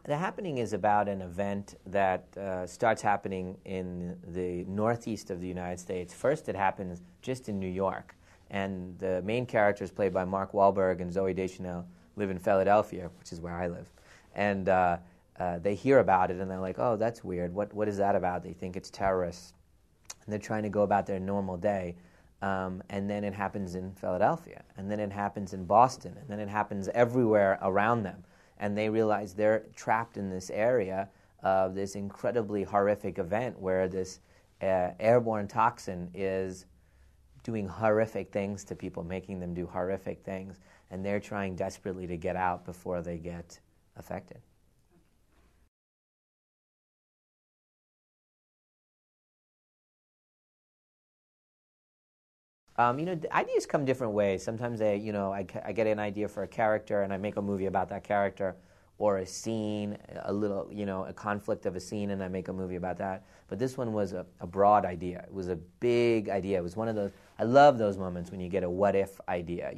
The Happening is about an event that starts happening in the northeast of the United States. First, it happens just in New York. And the main characters, played by Mark Wahlberg and Zooey Deschanel, live in Philadelphia, which is where I live. And they hear about it, and they're like, oh, that's weird. What is that about? They think it's terrorists. And they're trying to go about their normal day. And then it happens in Philadelphia. And then it happens in Boston. And then it happens everywhere around them. And they realize they're trapped in this area of this incredibly horrific event where this airborne toxin is doing horrific things to people, making them do horrific things. And they're trying desperately to get out before they get affected. Ideas come different ways. Sometimes I get an idea for a character and I make a movie about that character, or a scene, a conflict of a scene, and I make a movie about that. But this one was a broad idea. It was a big idea. It was one of those, I love those moments when you get a what if idea,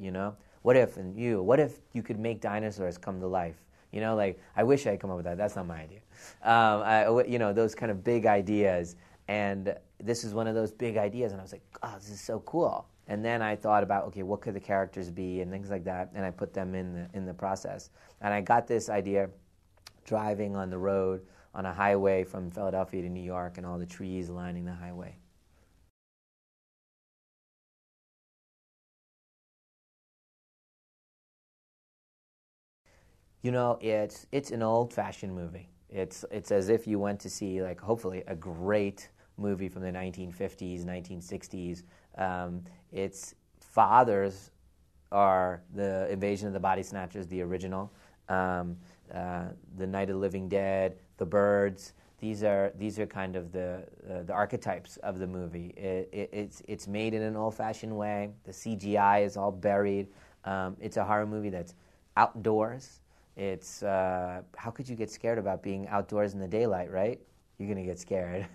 What if you could make dinosaurs come to life? I wish I had come up with that. That's not my idea. Those kind of big ideas. And this is one of those big ideas, and I was like, oh, this is so cool. And then I thought about, okay, what could the characters be and things like that, and I put them in the process. And I got this idea driving on the road on a highway from Philadelphia to New York and all the trees lining the highway. It's an old-fashioned movie. It's as if you went to see, hopefully, a great movie from the 1950s, 1960s. Its fathers are the Invasion of the Body Snatchers, the original, the Night of the Living Dead, The Birds. These are kind of the archetypes of the movie. It's made in an old-fashioned way. The CGI is all buried. It's a horror movie that's outdoors. It's how could you get scared about being outdoors in the daylight, right? You're going to get scared.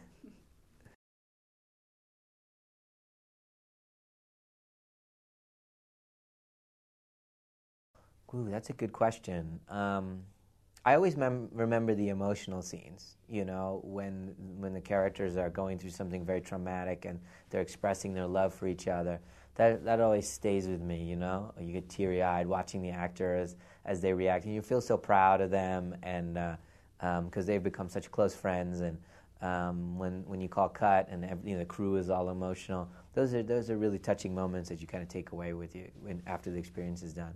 Ooh, that's a good question. I always remember the emotional scenes, when the characters are going through something very traumatic and they're expressing their love for each other. That always stays with me, You get teary-eyed watching the actors as they react, and you feel so proud of them, and because they've become such close friends. And when you call cut and the crew is all emotional, those are really touching moments that you kind of take away with you after the experience is done.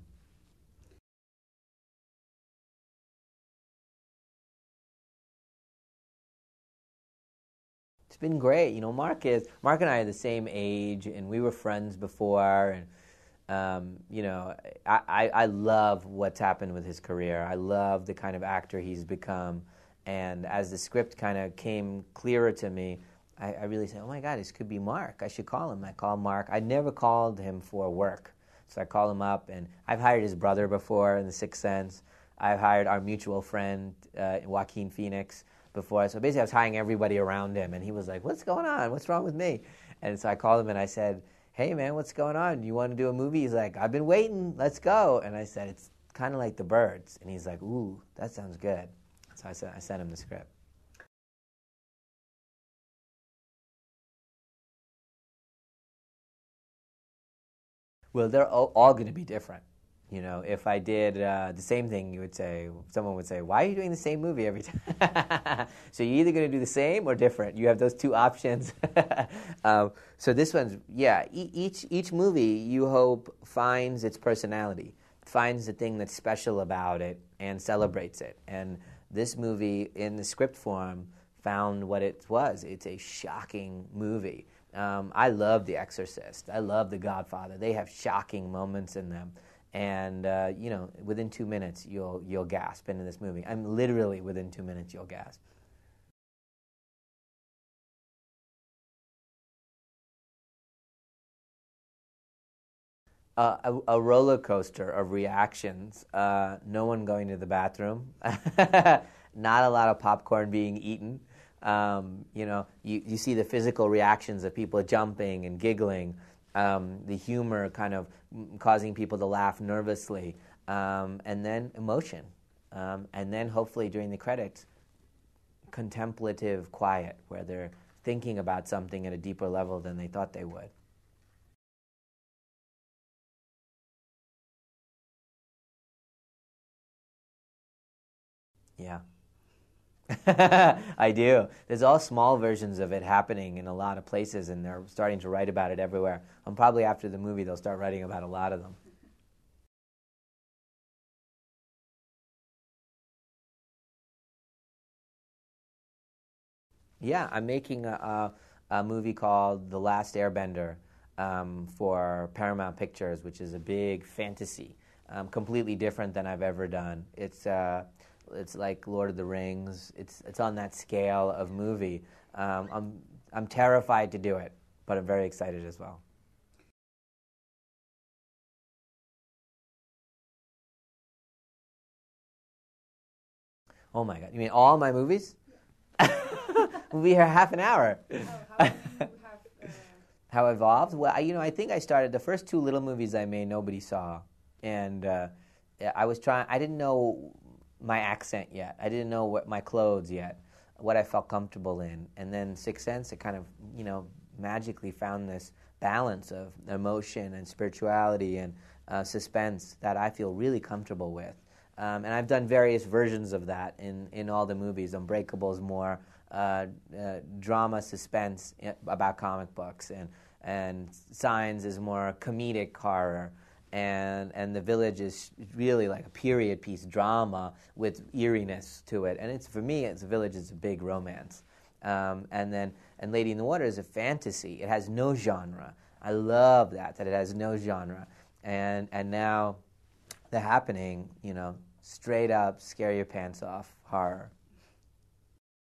It's been great. Mark and I are the same age, and we were friends before. And I love what's happened with his career. I love the kind of actor he's become. And as the script kind of came clearer to me, I really said, oh my God, this could be Mark. I should call him. I called Mark. I never called him for work. So I called him up, and I've hired his brother before in The Sixth Sense. I've hired our mutual friend, Joaquin Phoenix, before. So basically I was hiring everybody around him, and he was like, what's going on? What's wrong with me? And so I called him and I said, hey man, what's going on? You want to do a movie? He's like, I've been waiting, let's go. And I said, it's kind of like The Birds. And he's like, ooh, that sounds good. So I sent him the script. Well, they're all going to be different. If I did the same thing, someone would say, why are you doing the same movie every time? So you're either going to do the same or different. You have those two options. So this one's, each movie you hope finds its personality, finds the thing that's special about it, and celebrates it. And this movie, in the script form, found what it was. It's a shocking movie. I love The Exorcist. I love The Godfather. They have shocking moments in them. And within 2 minutes you'll gasp into this movie. I'm literally within 2 minutes you'll gasp. A roller coaster of reactions. No one going to the bathroom. Not a lot of popcorn being eaten. You see the physical reactions of people jumping and giggling. The humor kind of causing people to laugh nervously, and then emotion. and then hopefully during the credits, contemplative quiet, where they're thinking about something at a deeper level than they thought they would. Yeah. I do. There's all small versions of it happening in a lot of places, and they're starting to write about it everywhere. And probably after the movie, they'll start writing about a lot of them. Yeah, I'm making a movie called The Last Airbender for Paramount Pictures, which is a big fantasy, completely different than I've ever done. It's like Lord of the Rings. It's on that scale of movie. I'm terrified to do it, but I'm very excited as well. Oh my God! You mean all my movies? We'll be here half an hour. How did you have? How evolved? Well, I think I started the first two little movies I made. Nobody saw, and I was trying. I didn't know my accent yet. I didn't know what my clothes yet, what I felt comfortable in. And then Sixth Sense, it kind of magically found this balance of emotion and spirituality and suspense that I feel really comfortable with. And I've done various versions of that in all the movies. Unbreakable is more drama, suspense about comic books, and Signs is more comedic horror, and The Village is really like a period piece drama with eeriness to it. And for me, The Village is a big romance. And Lady in the Water is a fantasy. It has no genre. I love that it has no genre. And now The Happening, straight up scare your pants off horror.